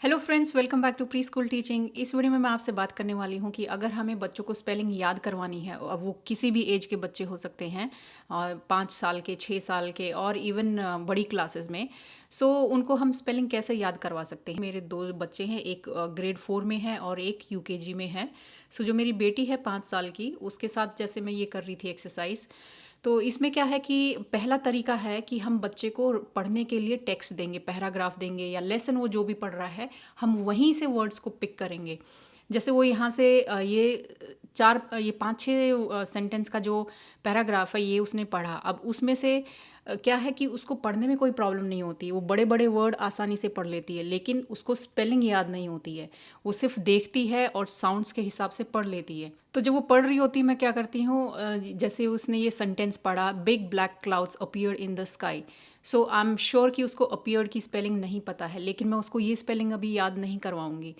Hello friends, welcome back to pre school teaching. इस video में मैं आपसे बात करने वाली हूँ कि अगर हमें बच्चों को स्पेलिंग याद करवानी है, अब वो किसी भी एज के बच्चे हो सकते हैं, और 5 साल के, 6 साल के, और इवन बड़ी क्लासेस में। सो उनको हम स्पेलिंग कैसे याद करवा सकते हैं। मेरे दो बच्चे हैं, एक ग्रेड 4 में है और एक यूकेजी में है। सो जो मेरी बेटी है 5 साल की, उसके साथ जैसे मैं ये कर रही थी एक्सरसाइज, तो इसमें क्या है कि पहला तरीका है कि हम बच्चे को पढ़ने के लिए टेक्स्ट देंगे, पैराग्राफ देंगे या लेसन वो जो भी पढ़ रहा है, हम वहीं से वर्ड्स को पिक करेंगे। जैसे वो यहाँ से ये 5-6 सेंटेंस का जो पैराग्राफ है ये उसने पढ़ा। अब उसमें से क्या है कि उसको पढ़ने में कोई प्रॉब्लम नहीं होती, वो बड़े बड़े वर्ड आसानी से पढ़ लेती है, लेकिन उसको स्पेलिंग याद नहीं होती है। वो सिर्फ देखती है और साउंड्स के हिसाब से पढ़ लेती है। तो जब वो पढ़ रही होती है, मैं क्या करती हूँ, जैसे उसने ये सेंटेंस पढ़ा, big black clouds appeared in the sky. So I am sure कि उसको अपीयर्ड की स्पेलिंग नहीं पता है, लेकिन मैं उसको ये स्पेलिंग अभी याद नहीं करवाऊंगी।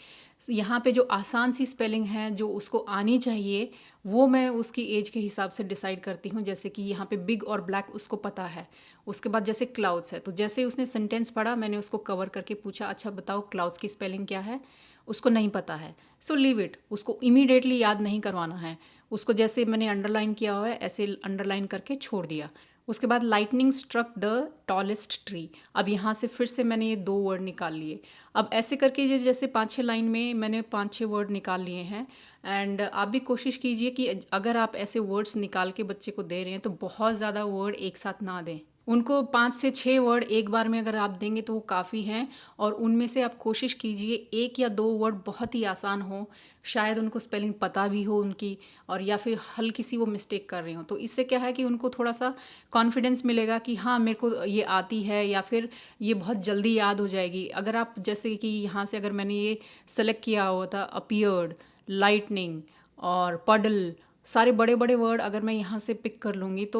यहाँ पे जो आसान सी स्पेलिंग है जो उसको आनी चाहिए, वो मैं उसकी एज के हिसाब से डिसाइड करती हूँ। जैसे कि यहाँ पे बिग और ब्लैक उसको पता है। उसके बाद जैसे क्लाउड्स है, तो जैसे उसने सेंटेंस पढ़ा, मैंने उसको कवर करके पूछा, अच्छा बताओ क्लाउड्स की स्पेलिंग क्या है। उसको नहीं पता है, सो लीव इट, उसको इमीडिएटली याद नहीं करवाना है। उसको जैसे मैंने अंडरलाइन किया हुआ है ऐसे अंडरलाइन करके छोड़ दिया। उसके बाद lightning struck the tallest tree. अब यहाँ से फिर से मैंने ये 2 वर्ड निकाल लिए। अब ऐसे करके ये जैसे 5-6 लाइन में मैंने 5-6 वर्ड निकाल लिए हैं। एंड आप भी कोशिश कीजिए कि अगर आप ऐसे वर्ड्स निकाल के बच्चे को दे रहे हैं तो बहुत ज़्यादा वर्ड एक साथ ना दें। उनको 5 से 6 वर्ड एक बार में अगर आप देंगे तो वो काफ़ी हैं। और उनमें से आप कोशिश कीजिए 1 या 2 वर्ड बहुत ही आसान हो, शायद उनको स्पेलिंग पता भी हो उनकी, और या फिर हल्की सी वो मिस्टेक कर रहे हो। तो इससे क्या है कि उनको थोड़ा सा कॉन्फिडेंस मिलेगा कि हाँ मेरे को ये आती है, या फिर ये बहुत जल्दी याद हो जाएगी। अगर आप जैसे कि यहाँ से अगर मैंने ये सेलेक्ट किया हुआ था, अपीयर्ड, लाइटनिंग और पडल, सारे बड़े बड़े वर्ड अगर मैं यहाँ से पिक कर लूँगी तो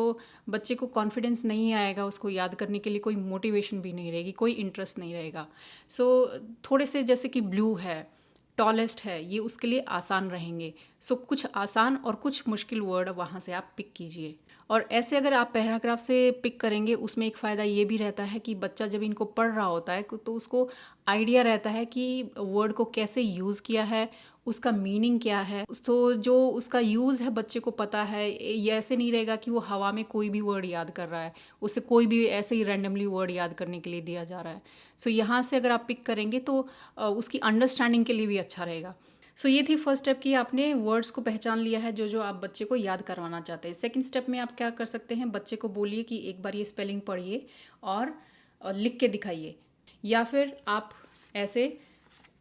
बच्चे को कॉन्फिडेंस नहीं आएगा, उसको याद करने के लिए कोई मोटिवेशन भी नहीं रहेगी, कोई इंटरेस्ट नहीं रहेगा। सो थोड़े से जैसे कि ब्लू है, टॉलेस्ट है, ये उसके लिए आसान रहेंगे। सो कुछ आसान और कुछ मुश्किल वर्ड वहाँ से आप पिक कीजिए। और ऐसे अगर आप पैराग्राफ से पिक करेंगे, उसमें एक फ़ायदा ये भी रहता है कि बच्चा जब इनको पढ़ रहा होता है तो उसको आइडिया रहता है कि वर्ड को कैसे यूज़ किया है, उसका मीनिंग क्या है। तो जो उसका यूज़ है बच्चे को पता है। ये ऐसे नहीं रहेगा कि वो हवा में कोई भी वर्ड याद कर रहा है, उसे कोई भी ऐसे ही रैंडमली वर्ड याद करने के लिए दिया जा रहा है। सो यहाँ से अगर आप पिक करेंगे तो उसकी अंडरस्टैंडिंग के लिए भी अच्छा रहेगा। सो ये थी फर्स्ट स्टेप कि आपने वर्ड्स को पहचान लिया है जो जो आप बच्चे को याद करवाना चाहते हैं। सेकंड स्टेप में आप क्या कर सकते हैं, बच्चे को बोलिए कि एक बार ये स्पेलिंग पढ़िए और लिख के दिखाइए। या फिर आप ऐसे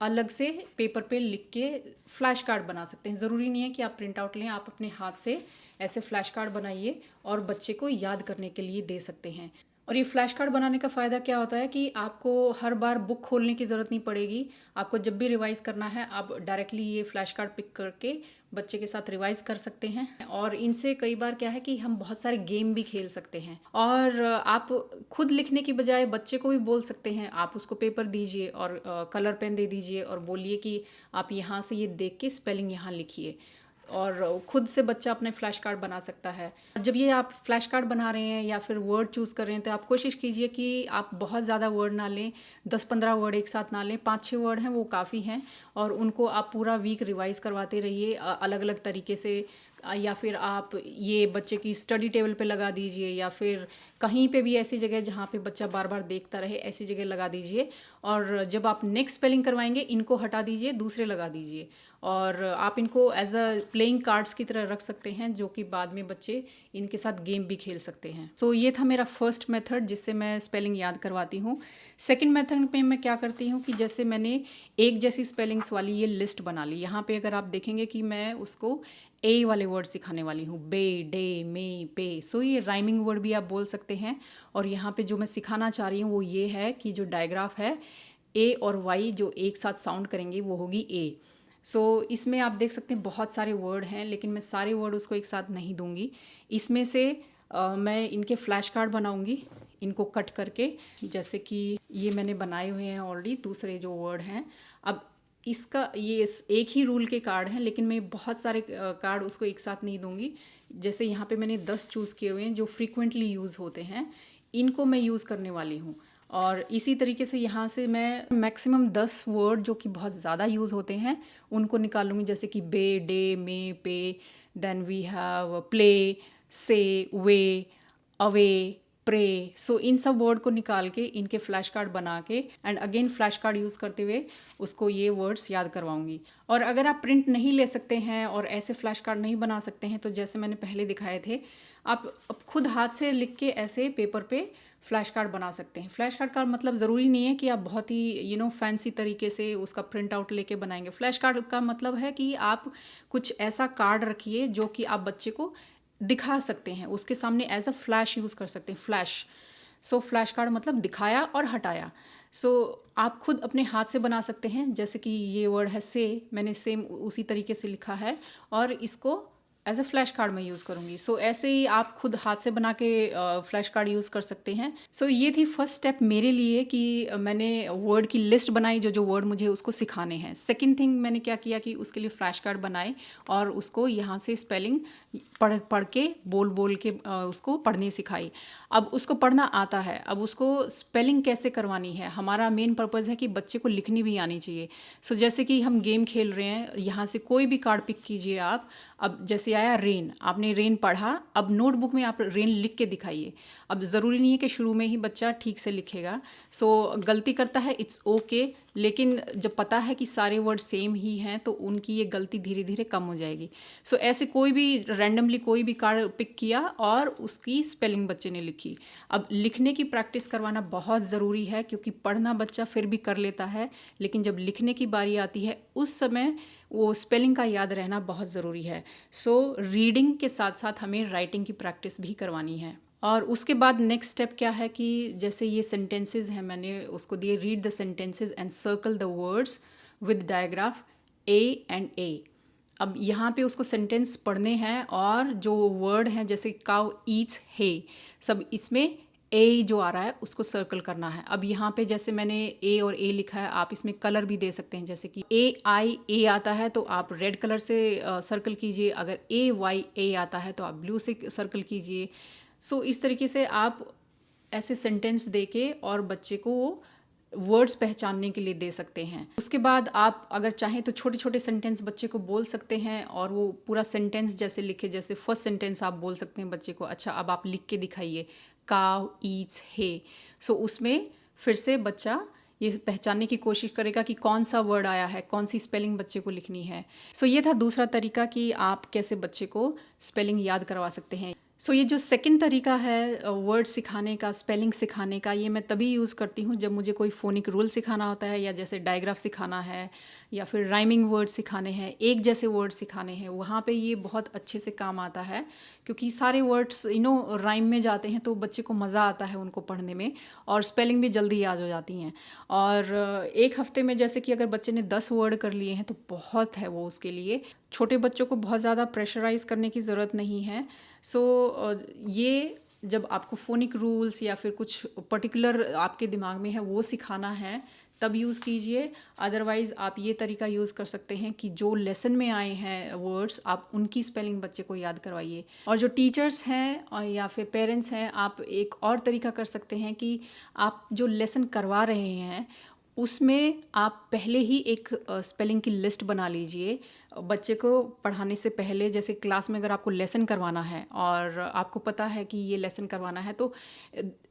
अलग से पेपर पे लिख के फ्लैश कार्ड बना सकते हैं। ज़रूरी नहीं है कि आप प्रिंट आउट लें, आप अपने हाथ से ऐसे फ्लैश कार्ड बनाइए और बच्चे को याद करने के लिए दे सकते हैं। और ये फ्लैश कार्ड बनाने का फ़ायदा क्या होता है कि आपको हर बार बुक खोलने की ज़रूरत नहीं पड़ेगी। आपको जब भी रिवाइज़ करना है, आप डायरेक्टली ये फ्लैश कार्ड पिक करके बच्चे के साथ रिवाइज़ कर सकते हैं। और इनसे कई बार क्या है कि हम बहुत सारे गेम भी खेल सकते हैं। और आप खुद लिखने की बजाय बच्चे को भी बोल सकते हैं, आप उसको पेपर दीजिए और कलर पेन दे दीजिए और बोलिए कि आप यहाँ से ये देख के स्पेलिंग यहाँ लिखिए। और खुद से बच्चा अपने फ्लैश कार्ड बना सकता है। जब ये आप फ्लैश कार्ड बना रहे हैं या फिर वर्ड चूज़ कर रहे हैं, तो आप कोशिश कीजिए कि आप बहुत ज़्यादा वर्ड ना लें, 10-15 वर्ड एक साथ ना लें। 5-6 वर्ड हैं वो काफ़ी हैं, और उनको आप पूरा वीक रिवाइज़ करवाते रहिए अलग अलग तरीके से। या फिर आप ये बच्चे की स्टडी टेबल पे लगा दीजिए, या फिर कहीं पे भी ऐसी जगह जहाँ पे बच्चा बार बार देखता रहे, ऐसी जगह लगा दीजिए। और जब आप नेक्स्ट स्पेलिंग करवाएंगे, इनको हटा दीजिए, दूसरे लगा दीजिए। और आप इनको एज अ प्लेइंग कार्ड्स की तरह रख सकते हैं, जो कि बाद में बच्चे इनके साथ गेम भी खेल सकते हैं। सो ये था मेरा फर्स्ट मेथड जिससे मैं स्पेलिंग याद करवाती हूँ। सेकंड मेथड में मैं क्या करती हूँ कि जैसे मैंने एक जैसी स्पेलिंग्स वाली ये लिस्ट बना ली। यहाँ पे अगर आप देखेंगे कि मैं उसको ए वाले वर्ड सिखाने वाली हूँ, बे, डे, मे, पे। सो ये राइमिंग वर्ड भी आप बोल सकते हैं। और यहाँ पे जो मैं सिखाना चाह रही हूँ वो ये है कि जो डायग्राफ है, ए और वाई जो एक साथ साउंड करेंगे वो होगी ए। सो इसमें आप देख सकते हैं बहुत सारे वर्ड हैं, लेकिन मैं सारे वर्ड उसको एक साथ नहीं दूंगी। इसमें से मैं इनके फ्लैश कार्ड बनाऊंगी, इनको कट करके। जैसे कि ये मैंने बनाए हुए हैं ऑलरेडी दूसरे जो वर्ड हैं। अब इसका ये एक ही रूल के कार्ड हैं, लेकिन मैं बहुत सारे कार्ड उसको एक साथ नहीं दूंगी। जैसे यहाँ पे मैंने 10 चूज़ किए हुए हैं जो फ्रीक्वेंटली यूज़ होते हैं, इनको मैं यूज़ करने वाली हूँ। और इसी तरीके से यहाँ से मैं मैक्सिमम 10 वर्ड जो कि बहुत ज़्यादा यूज़ होते हैं उनको निकाल लूँगी, जैसे कि बे, डे, मे, पे, देन वी हैव प्ले, से, वे, अवे, प्रे। सो इन सब वर्ड को निकाल के इनके फ्लैश कार्ड बना के and again flash card use करते हुए उसको ये वर्ड्स याद करवाऊंगी। और अगर आप प्रिंट नहीं ले सकते हैं और ऐसे फ्लैश कार्ड नहीं बना सकते हैं तो जैसे मैंने पहले दिखाए थे, आप खुद हाथ से लिख के ऐसे पेपर पे फ्लैश कार्ड बना सकते हैं। फ्लैश कार्ड का मतलब ज़रूरी नहीं है कि आप बहुत ही फैंसी तरीके से उसका प्रिंट आउट लेके बनाएंगे। फ्लैश कार्ड का मतलब है कि आप कुछ ऐसा कार्ड रखिए जो कि आप बच्चे को दिखा सकते हैं, उसके सामने एज अ फ्लैश यूज़ कर सकते हैं, फ्लैश। सो फ्लैश कार्ड मतलब दिखाया और हटाया। सो आप खुद अपने हाथ से बना सकते हैं, जैसे कि ये वर्ड है से, मैंने सेम उसी तरीके से लिखा है और इसको एज अ फ्लैश कार्ड में यूज़ करूँगी। सो ऐसे ही आप खुद हाथ से बना के फ्लैश कार्ड यूज़ कर सकते हैं। सो ये थी फर्स्ट स्टेप मेरे लिए कि मैंने वर्ड की लिस्ट बनाई, जो जो वर्ड मुझे उसको सिखाने हैं। सेकंड थिंग मैंने क्या किया कि उसके लिए फ्लैश कार्ड बनाए और उसको यहाँ से स्पेलिंग पढ़ पढ़ के बोल बोल के उसको पढ़ने सिखाई। अब उसको पढ़ना आता है, अब उसको स्पेलिंग कैसे करवानी है। हमारा मेन पर्पज़ है कि बच्चे को लिखनी भी आनी चाहिए। सो जैसे कि हम गेम खेल रहे हैं, यहाँ से कोई भी कार्ड पिक कीजिए आप। अब जैसे आया रेन, आपने रेन पढ़ा, अब नोटबुक में आप रेन लिख के दिखाइए। अब ज़रूरी नहीं है कि शुरू में ही बच्चा ठीक से लिखेगा। सो गलती करता है, इट्स ओके, लेकिन जब पता है कि सारे वर्ड सेम ही हैं तो उनकी ये गलती धीरे धीरे कम हो जाएगी। सो ऐसे कोई भी रैंडमली कोई भी कार्ड पिक किया और उसकी स्पेलिंग बच्चे ने लिखी। अब लिखने की प्रैक्टिस करवाना बहुत ज़रूरी है, क्योंकि पढ़ना बच्चा फिर भी कर लेता है, लेकिन जब लिखने की बारी आती है उस समय वो स्पेलिंग का याद रहना बहुत ज़रूरी है। सो रीडिंग के साथ साथ हमें राइटिंग की प्रैक्टिस भी करवानी है। और उसके बाद नेक्स्ट स्टेप क्या है कि जैसे ये सेंटेंसेस हैं, मैंने उसको दिए read the sentences and circle the words with digraph a and a. अब यहाँ पे उसको सेंटेंस पढ़ने हैं और जो वर्ड हैं जैसे काउ ईट्स हे, सब इसमें ए जो आ रहा है उसको सर्कल करना है। अब यहाँ पे जैसे मैंने ए और ए लिखा है, आप इसमें कलर भी दे सकते हैं, जैसे कि ए आता है तो आप रेड कलर से सर्कल कीजिए, अगर ए आता है तो आप ब्लू से सर्कल कीजिए। सो इस तरीके से आप ऐसे सेंटेंस दे के और बच्चे को वर्ड्स पहचानने के लिए दे सकते हैं। उसके बाद आप अगर चाहें तो छोटे छोटे सेंटेंस बच्चे को बोल सकते हैं और वो पूरा सेंटेंस जैसे लिखे, जैसे फर्स्ट सेंटेंस आप बोल सकते हैं बच्चे को, अच्छा अब आप लिख के दिखाइए काउ ईट्स हे। सो उसमें फिर से बच्चा ये पहचानने की कोशिश करेगा कि कौन सा वर्ड आया है, कौन सी स्पेलिंग बच्चे को लिखनी है। सो ये था दूसरा तरीका कि आप कैसे बच्चे को स्पेलिंग याद करवा सकते हैं। सो ये जो सेकंड तरीका है वर्ड सिखाने का, स्पेलिंग सिखाने का, ये मैं तभी यूज़ करती हूँ जब मुझे कोई फ़ोनिक रूल सिखाना होता है, या जैसे डायग्राफ सिखाना है, या फिर राइमिंग वर्ड सिखाने हैं, एक जैसे वर्ड सिखाने हैं। वहाँ पे ये बहुत अच्छे से काम आता है, क्योंकि सारे वर्ड्स राइम में जाते हैं तो बच्चे को मज़ा आता है उनको पढ़ने में, और स्पेलिंग भी जल्दी याद हो जाती हैं। और एक हफ्ते में जैसे कि अगर बच्चे ने 10 वर्ड कर लिए हैं तो बहुत है वो उसके लिए। छोटे बच्चों को बहुत ज़्यादा प्रेशराइज़ करने की ज़रूरत नहीं है। सो ये जब आपको फ़ोनिक रूल्स या फिर कुछ पर्टिकुलर आपके दिमाग में है वो सिखाना है तब यूज़ कीजिए। अदरवाइज़ आप ये तरीका यूज़ कर सकते हैं कि जो लेसन में आए हैं वर्ड्स, आप उनकी स्पेलिंग बच्चे को याद करवाइए। और जो टीचर्स हैं या फिर पेरेंट्स हैं, आप एक और तरीका कर सकते हैं कि आप जो लेसन करवा रहे हैं उसमें आप पहले ही एक स्पेलिंग की लिस्ट बना लीजिए बच्चे को पढ़ाने से पहले। जैसे क्लास में अगर आपको लेसन करवाना है और आपको पता है कि ये लेसन करवाना है, तो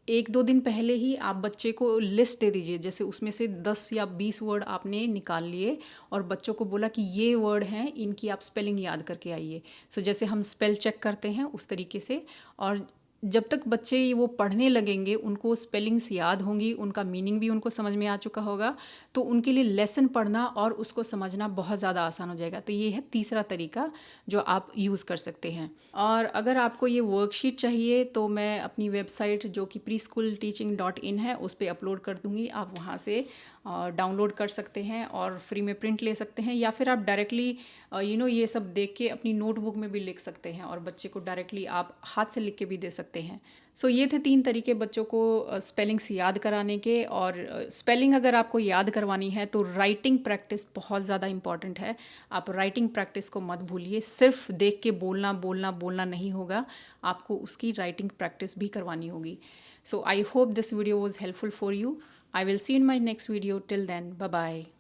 1-2 दिन पहले ही आप बच्चे को लिस्ट दे दीजिए। जैसे उसमें से 10 या 20 वर्ड आपने निकाल लिए और बच्चों को बोला कि ये वर्ड हैं, इनकी आप स्पेलिंग याद करके आइए। सो जैसे हम स्पेल चेक करते हैं उस तरीके से। और जब तक बच्चे वो पढ़ने लगेंगे, उनको स्पेलिंग्स याद होंगी, उनका मीनिंग भी उनको समझ में आ चुका होगा, तो उनके लिए लेसन पढ़ना और उसको समझना बहुत ज़्यादा आसान हो जाएगा। तो ये है तीसरा तरीका जो आप यूज़ कर सकते हैं। और अगर आपको ये वर्कशीट चाहिए तो मैं अपनी वेबसाइट जो कि preschoolteaching.in है उस पर अपलोड कर दूँगी। आप वहाँ से डाउनलोड कर सकते हैं और फ्री में प्रिंट ले सकते हैं, या फिर आप डायरेक्टली ये सब देख के अपनी नोटबुक में भी लिख सकते हैं और बच्चे को डायरेक्टली आप हाथ से लिख के भी दे सकते हैं। सो ये थे 3 तरीके बच्चों को स्पेलिंग्स याद कराने के। और स्पेलिंग अगर आपको याद करवानी है तो राइटिंग प्रैक्टिस बहुत ज़्यादा इम्पॉर्टेंट है। आप राइटिंग प्रैक्टिस को मत भूलिए। सिर्फ देख के बोलना नहीं होगा, आपको उसकी राइटिंग प्रैक्टिस भी करवानी होगी। So I hope this video was helpful for you. I will see you in my next video. Till then, bye bye.